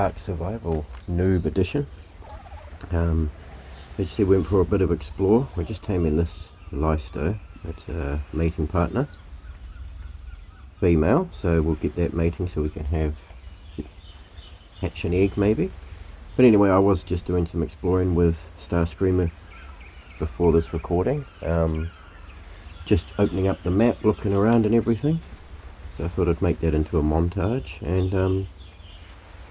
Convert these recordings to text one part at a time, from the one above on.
Ark Survival Noob edition. As you see, we went for a bit of explore. We're just taming this Lysto. It's a mating partner, female, so we'll get that mating so we can have hatch an egg maybe. But anyway, I was just doing some exploring with Star Screamer before this recording, just opening up the map, looking around and everything. So I thought I'd make that into a montage, and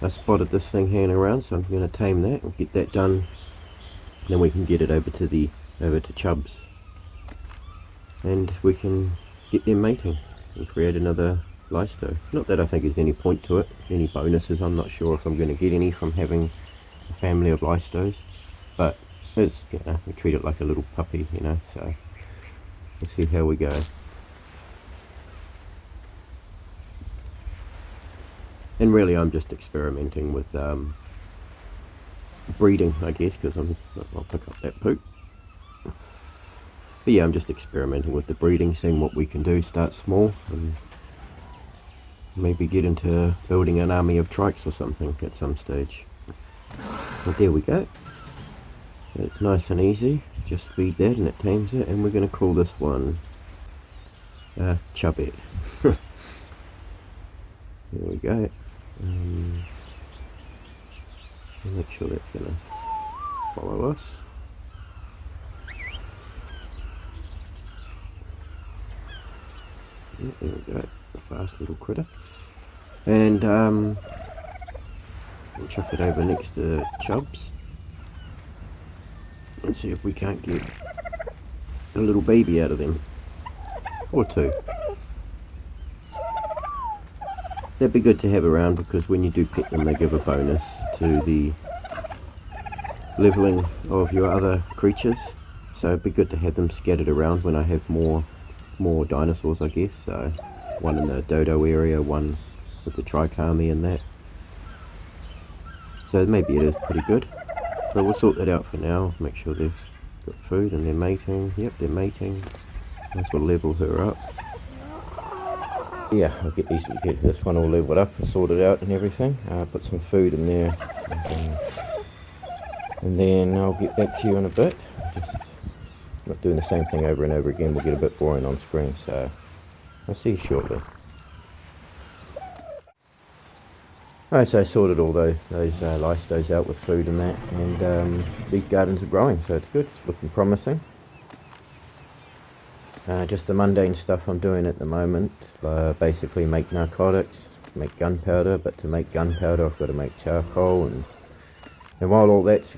I spotted this thing hanging around, so I'm going to tame that and get that done. Then we can get it over to Chubbs, and we can get them mating and create another Lysto. Not that I think there's any point to it, any bonuses. I'm not sure if I'm going to get any from having a family of Lystos, but it's, you know, we treat it like a little puppy, you know. So we'll see how we go. And really, I'm just experimenting with breeding, I guess, because I'll pick up that poop. But yeah, I'm just experimenting with the breeding, seeing what we can do. Start small and maybe get into building an army of trikes or something at some stage. But there we go. It's nice and easy. Just feed that and it tames it, and we're going to call this one Chubbette. There we go. Make sure that's going to follow us. There we go, a fast little critter. And we'll chuck it over next to Chubbs and see if we can't get a little baby out of them, or two. They'd be good to have around, because when you do pet them, they give a bonus to the leveling of your other creatures. So it'd be good to have them scattered around when I have more dinosaurs, I guess. So one in the dodo area, one with the trikami and that. So maybe it is pretty good. But we'll sort that out for now. Make sure they've got food and they're mating. Yep, they're mating. This will level her up. Yeah, I'll get this one all leveled up and sorted out and everything. Put some food in there, and then I'll get back to you in a bit. Just not doing the same thing over and over again will get a bit boring on screen, so I'll see you shortly. Alright, so I sorted all those Lystos out with food and that, and these gardens are growing, so it's good. It's looking promising. Just the mundane stuff I'm doing at the moment. Basically make narcotics, make gunpowder, but to make gunpowder I've got to make charcoal, and while all that's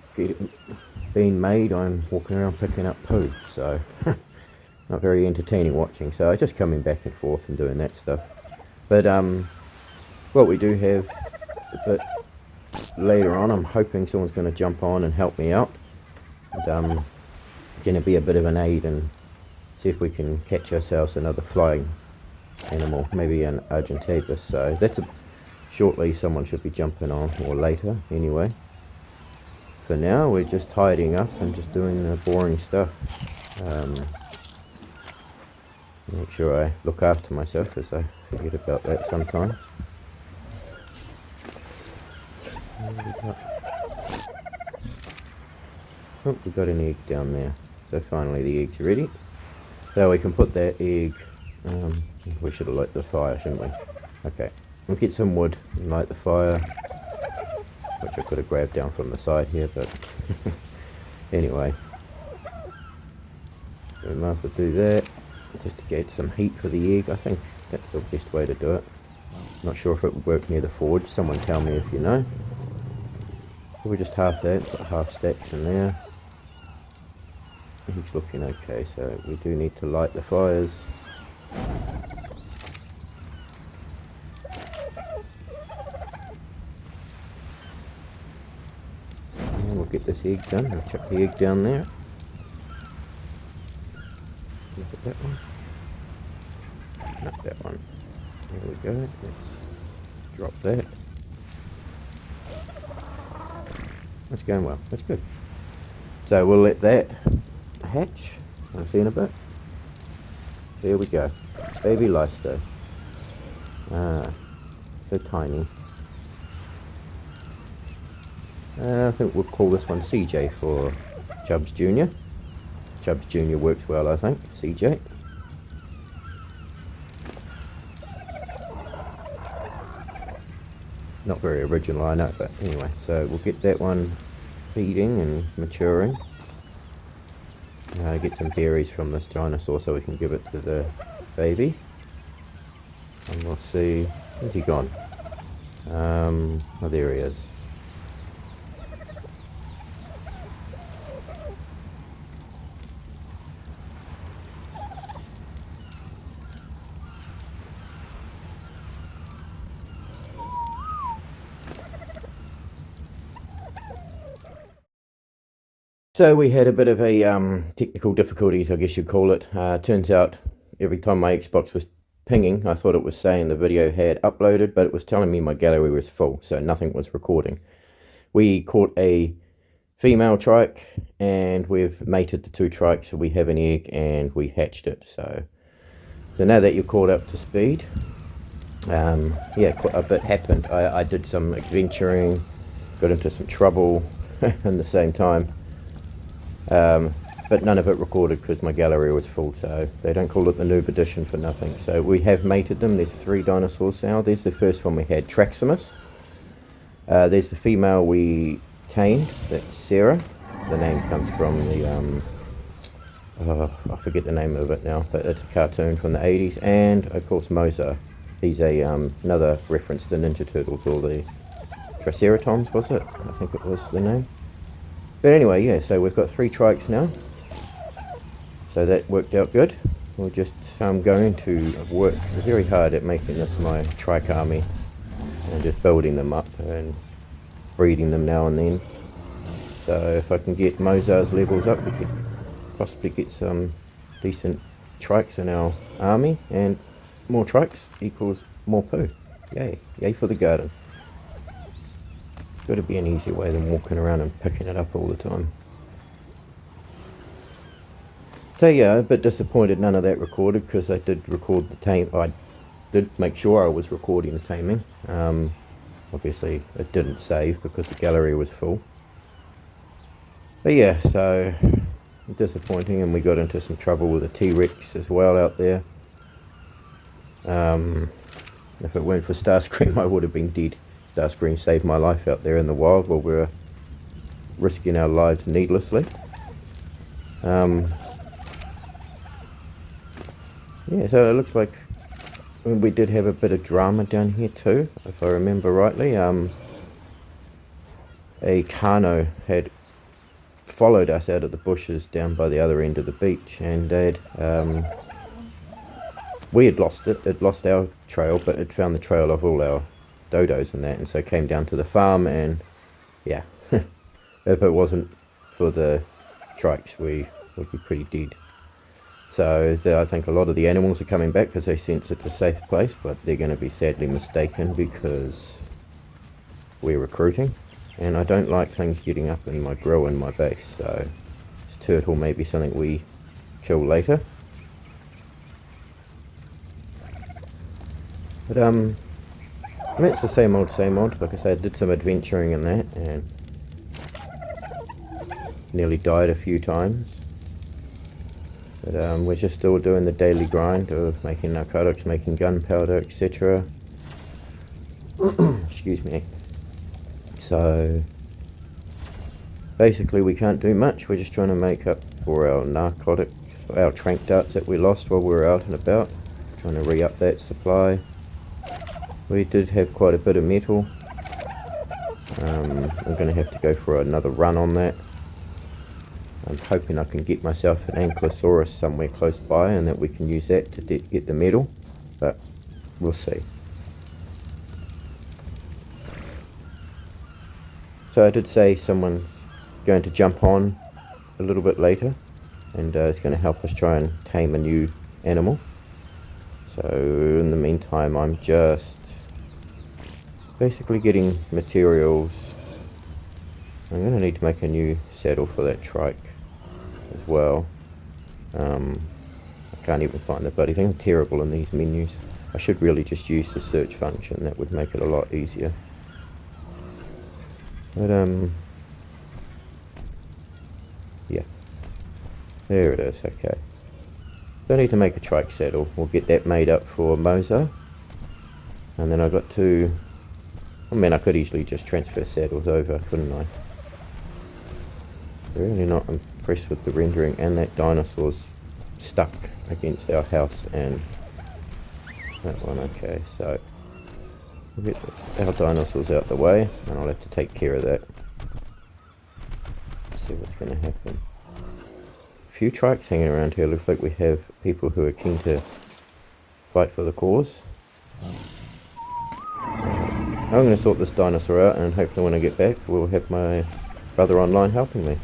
being made, I'm walking around picking up poo, so not very entertaining watching. So I'm just coming back and forth and doing that stuff. But what we do have a bit later on, I'm hoping someone's going to jump on and help me out, and going to be a bit of an aid and see if we can catch ourselves another flying animal, maybe an Argentavis. So that's shortly someone should be jumping on, or later anyway. For now we're just tidying up and just doing the boring stuff. Make sure I look after myself, because I forget about that sometimes. Oh, we got an egg down there. So finally the egg's ready. So we can put that egg, we should have lit the fire, shouldn't we? Okay, we'll get some wood and light the fire, which I could have grabbed down from the side here, but anyway. So we might as well do that, just to get some heat for the egg. I think that's the best way to do it. Not sure if it would work near the forge, someone tell me if you know. So we just half that, put half stacks in there. He's looking okay, so we do need to light the fires. And we'll get this egg done. We'll chuck the egg down there. Look at that one. Not that one. There we go. Let's drop that. That's going well. That's good. So we'll let that hatch. I'll see you in a bit. There we go. Baby Lysto. So tiny. I think we'll call this one CJ for Chubbs Jr. Chubbs Jr. works well, I think. CJ. Not very original, I know, but anyway. So we'll get that one feeding and maturing. Get some berries from this dinosaur so we can give it to the baby. And we'll see. Where's he gone? Oh, there he is. So we had a bit of a technical difficulties, I guess you'd call it. Turns out every time my Xbox was pinging, I thought it was saying the video had uploaded, but it was telling me my gallery was full, so nothing was recording. We caught a female trike, and we've mated the two trikes, so we have an egg, and we hatched it. So now that you're caught up to speed, yeah, quite a bit happened. I did some adventuring, got into some trouble in the same time. But none of it recorded because my gallery was full, so they don't call it the Noob edition for nothing. So we have mated them. There's 3 dinosaurs now. There's the first one we had, Traximus. There's the female we tamed, that's Sarah. The name comes from the, I forget the name of it now, but it's a cartoon from the 80s. And of course Mozart. He's a another reference to Ninja Turtles, or the Triceratops, was it? I think it was the name. But anyway, yeah, so we've got 3 trikes now. So that worked out good. We're just going to work very hard at making this my trike army. And just building them up and breeding them now and then. So if I can get Mozart's levels up, we could possibly get some decent trikes in our army. And more trikes equals more poo. Yay. Yay for the garden. Got to be an easier way than walking around and picking it up all the time. So yeah, a bit disappointed none of that recorded, because I did record the tame. I did make sure I was recording the taming. Obviously it didn't save because the gallery was full. But yeah, so disappointing, and we got into some trouble with a T-Rex as well out there. If it weren't for Starscream, I would have been dead. Starscream saved my life out there in the wild while we were risking our lives needlessly. Yeah, so it looks like we did have a bit of drama down here too, if I remember rightly. A Kano had followed us out of the bushes down by the other end of the beach, and we had lost it. It lost our trail, but it found the trail of all our dodos and that, and so came down to the farm, and yeah, if it wasn't for the trikes, we would be pretty dead. So I think a lot of the animals are coming back because they sense it's a safe place, but they're going to be sadly mistaken because we're recruiting, and I don't like things getting up in my grill in my base. So this turtle may be something we kill later. But I mean, it's the same old, same old. Like I said, I did some adventuring in that and nearly died a few times. But we're just still doing the daily grind of making narcotics, making gunpowder, etc. Excuse me. So basically we can't do much. We're just trying to make up for our narcotics, our trank darts that we lost while we were out and about. Trying to re-up that supply. We did have quite a bit of metal. I'm going to have to go for another run on that. I'm hoping I can get myself an Ankylosaurus somewhere close by, and that we can use that to get the metal, but we'll see. So I did say someone's going to jump on a little bit later, and it's going to help us try and tame a new animal. So in the meantime, I'm just basically getting materials. I'm going to need to make a new saddle for that trike as well. I can't even find the bloody thing. I'm terrible in these menus. I should really just use the search function. That would make it a lot easier. But Yeah, there it is. Okay, so I need to make a trike saddle. We'll get that made up for Mozo, and then I've got to, I mean, I could easily just transfer saddles over, couldn't I? Really not impressed with the rendering, and that dinosaur's stuck against our house and that one. Okay, so we'll get our dinosaurs out the way, and I'll have to take care of that. Let's see what's going to happen. A few trikes hanging around here. Looks like we have people who are keen to fight for the cause. I'm going to sort this dinosaur out, and hopefully when I get back we'll have my brother online helping me.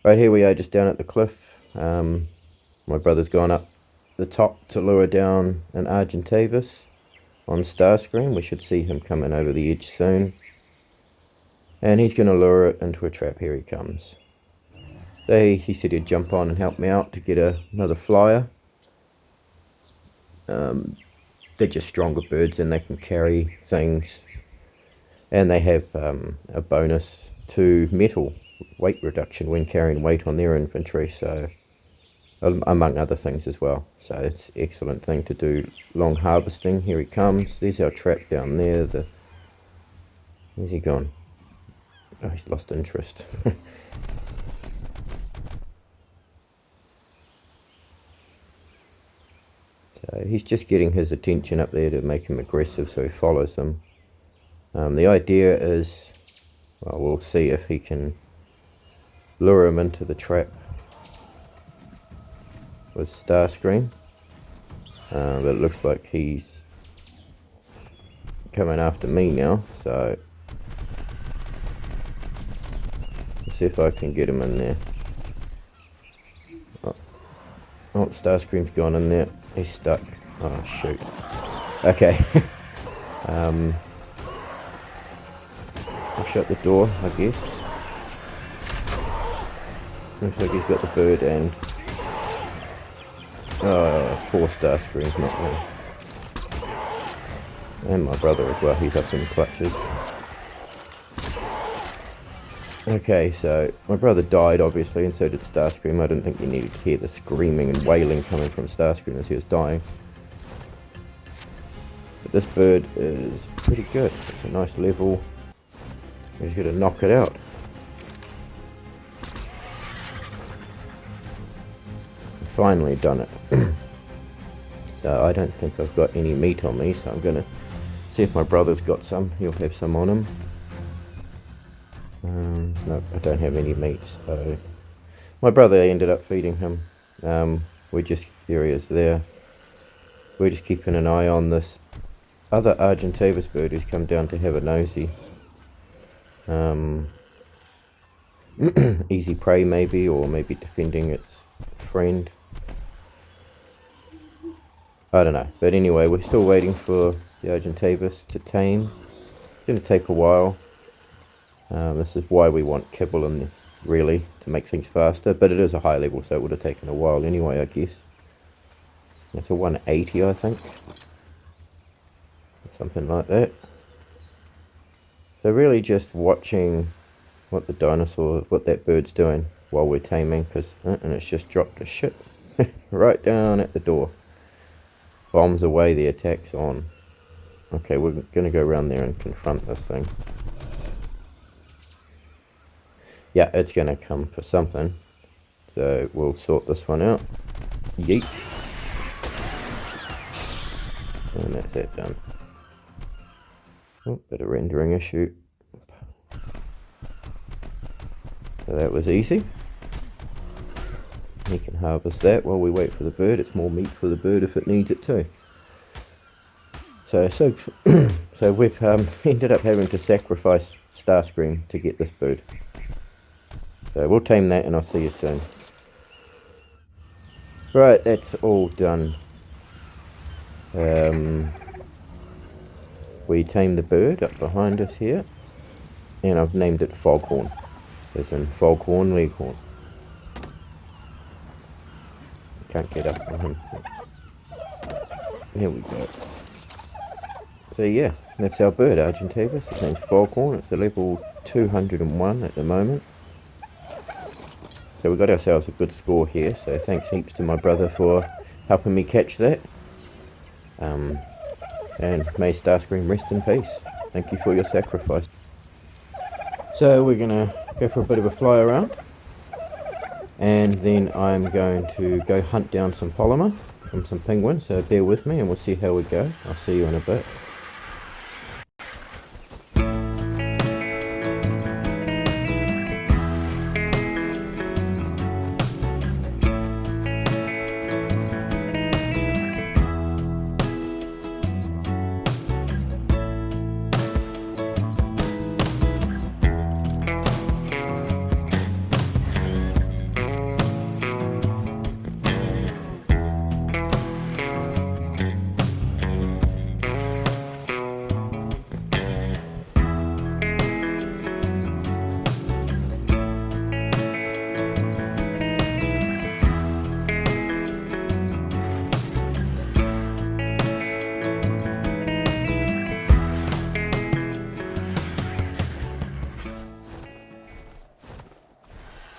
Right, here we are just down at the cliff. My brother's gone up the top to lure down an Argentavis on Starscream. We should see him coming over the edge soon. And he's going to lure it into a trap. Here he comes. So he said he'd jump on and help me out to get another flyer. They're just stronger birds and they can carry things. And they have a bonus to metal weight reduction when carrying weight on their infantry, so among other things as well. So it's an excellent thing to do long harvesting. Here he comes. There's our trap down there. Where's he gone? Oh, he's lost interest. So he's just getting his attention up there to make him aggressive, so he follows them. The idea is, well, we'll see if he can lure him into the trap with Starscream. But it looks like he's coming after me now, so let's see if I can get him in there. Oh, Starscream's gone in there. He's stuck. Oh shoot. Okay. I'll shut the door, I guess. Looks like he's got the bird and poor Starscream's not there. And my brother as well, he's up in clutches. Okay, so my brother died obviously, and so did Starscream. I didn't think you needed to hear the screaming and wailing coming from Starscream as he was dying. But this bird is pretty good. It's a nice level. He's going to knock it out. Finally done it. So I don't think I've got any meat on me, so I'm going to see if my brother's got some. He'll have some on him. No, I don't have any meat, so my brother ended up feeding him. Here he is there. We're just keeping an eye on this other Argentavis bird who's come down to have a nosy. Easy prey maybe, or maybe defending its friend. I don't know, but anyway, we're still waiting for the Argentavis to tame. It's going to take a while. This is why we want kibble in, really, to make things faster, but it is a high level, so it would have taken a while anyway, I guess. It's a 180, I think. Something like that. So really just watching what that bird's doing while we're taming, and it's just dropped a shit right down at the door. Bombs away, the attack's on. Okay, we're going to go around there and confront this thing. Yeah, it's going to come for something. So we'll sort this one out. Yeet. And that's that done. Oh, bit of rendering issue. So that was easy. You can harvest that while we wait for the bird. It's more meat for the bird if it needs it too. So we've ended up having to sacrifice Starscream to get this bird. So we'll tame that and I'll see you soon. Right, that's all done. We tamed the bird up behind us here, and I've named it Foghorn, as in Foghorn Leghorn. Can't get up on him. Here we go. So yeah, that's our bird, Argentavis. His name's Foghorn. It's a level 201 at the moment. So we got ourselves a good score here, so thanks heaps to my brother for helping me catch that. And may Starscream rest in peace. Thank you for your sacrifice. So we're gonna go for a bit of a fly around, and then I'm going to go hunt down some polymer from some penguins, so bear with me and we'll see how we go. I'll see you in a bit.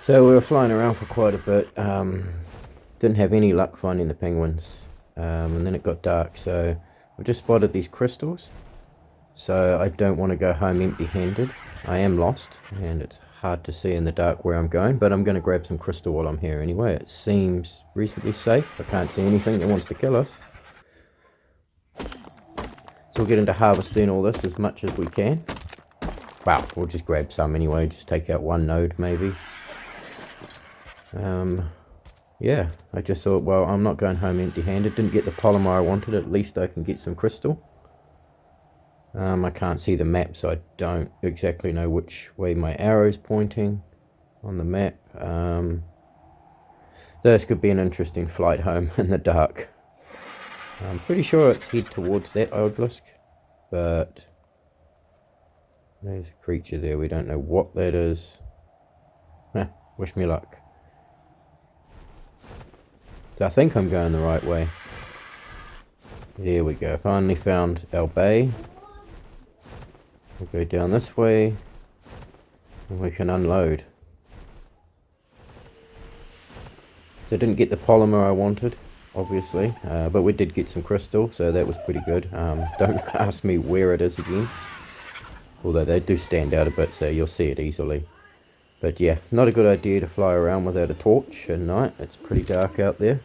So we were flying around for quite a bit, didn't have any luck finding the penguins, and then it got dark, so we just spotted these crystals. So I don't want to go home empty-handed. I am lost, and it's hard to see in the dark where I'm going, but I'm going to grab some crystal while I'm here anyway. It seems reasonably safe. I can't see anything that wants to kill us. So we'll get into harvesting all this as much as we can. Well, we'll just grab some anyway, just take out one node maybe. Yeah, I just thought, well, I'm not going home empty-handed. Didn't get the polymer I wanted, at least I can get some crystal. I can't see the map, so I don't exactly know which way my arrow's pointing on the map. This could be an interesting flight home in the dark. I'm pretty sure it's head towards that obelisk, but there's a creature there. We don't know what that is. Wish me luck. So I think I'm going the right way. There we go. Finally found our bay. We'll go down this way and we can unload. So I didn't get the polymer I wanted, obviously, but we did get some crystal, so that was pretty good. Don't ask me where it is again, although they do stand out a bit, so you'll see it easily. But yeah, not a good idea to fly around without a torch at night. It's pretty dark out there.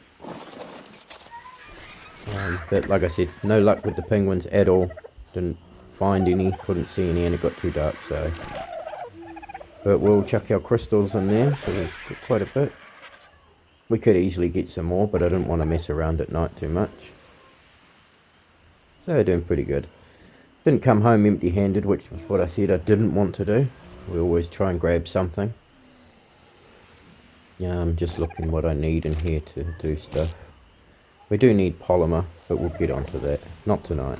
But like I said, no luck with the penguins at all. Didn't find any, couldn't see any, and it got too dark, so. But we'll chuck our crystals in there, so we've got quite a bit. We could easily get some more, but I didn't want to mess around at night too much. So doing pretty good. Didn't come home empty-handed, which was what I said I didn't want to do. We always try and grab something. I'm just looking what I need in here to do stuff. We do need polymer, but we'll get onto that. Not tonight.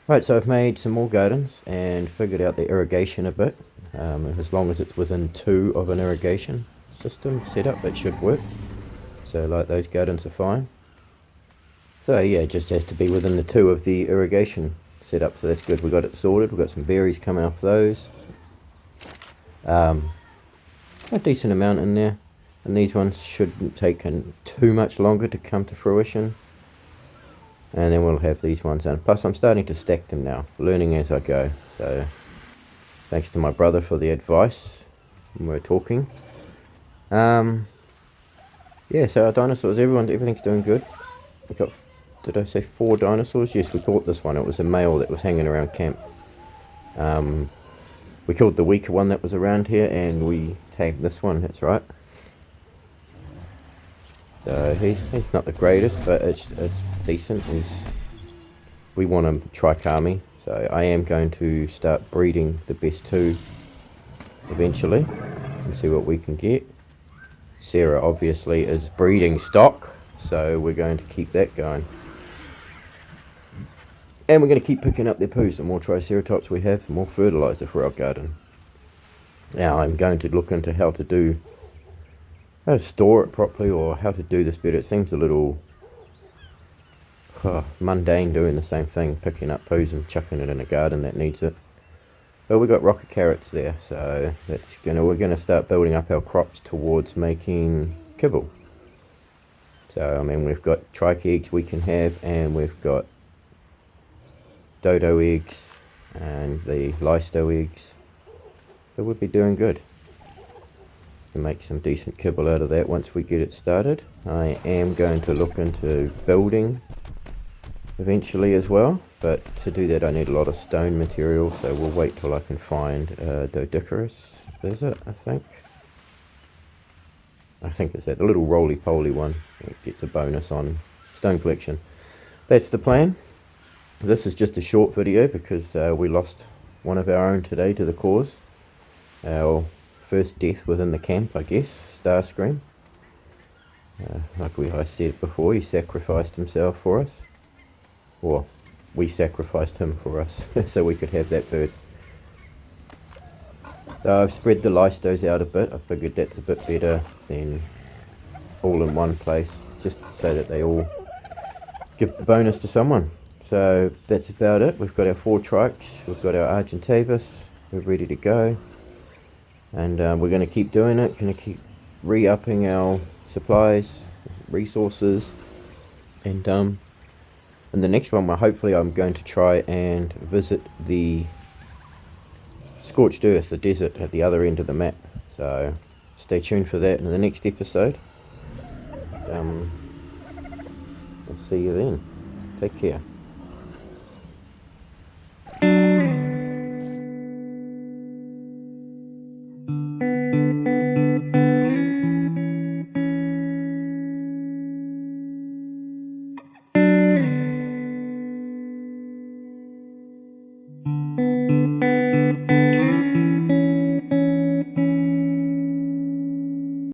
Right, so I've made some more gardens and figured out the irrigation a bit. As long as it's within 2 of an irrigation system setup, it should work. So like those gardens are fine. So yeah, it just has to be within the 2 of the irrigation setup, so that's good. We got it sorted. We've got some berries coming off those. A decent amount in there, and these ones shouldn't take too much longer to come to fruition. And then we'll have these ones done. Plus I'm starting to stack them now, learning as I go. So thanks to my brother for the advice when we're talking. Yeah, so our dinosaurs, everything's doing good. We got, did I say 4 dinosaurs? Yes, we caught this one. It was a male that was hanging around camp. We killed the weaker one that was around here, and we tagged this one. That's right. So he's not the greatest, but it's decent. We want him Trikami, so I am going to start breeding the best 2 eventually and see what we can get. Sarah obviously is breeding stock, so we're going to keep that going. And we're going to keep picking up their poos. The more Triceratops we have, the more fertilizer for our garden. Now I'm going to look into how to store it properly, or how to do this better. It seems a little mundane doing the same thing, picking up poos and chucking it in a garden that needs it. Well, we got rocket carrots there, so we're gonna start building up our crops towards making kibble. So I mean, we've got trike eggs we can have, and we've got dodo eggs and the listo eggs. So we'll be doing good. To make some decent kibble out of that once we get it started. I am going to look into building eventually as well, but to do that I need a lot of stone material, so we'll wait till I can find Dodicarus. Is it? I think it's that, the little roly-poly one. It gets a bonus on stone collection. That's the plan. This is just a short video because we lost one of our own today to the cause. Our first death within the camp, I guess, Starscream. Like I said before, he sacrificed himself for us. Or we sacrificed him for us so we could have that bird. So I've spread the listos out a bit. I figured that's a bit better than all in one place, just so that they all give the bonus to someone. So that's about it. We've got our 4 trikes, we've got our Argentavis, we're ready to go. And we're going to keep doing it, going to keep re-upping our supplies, resources, and in the next one, hopefully I'm going to try and visit the scorched earth, the desert at the other end of the map. So stay tuned for that in the next episode. I'll see you then. Take care.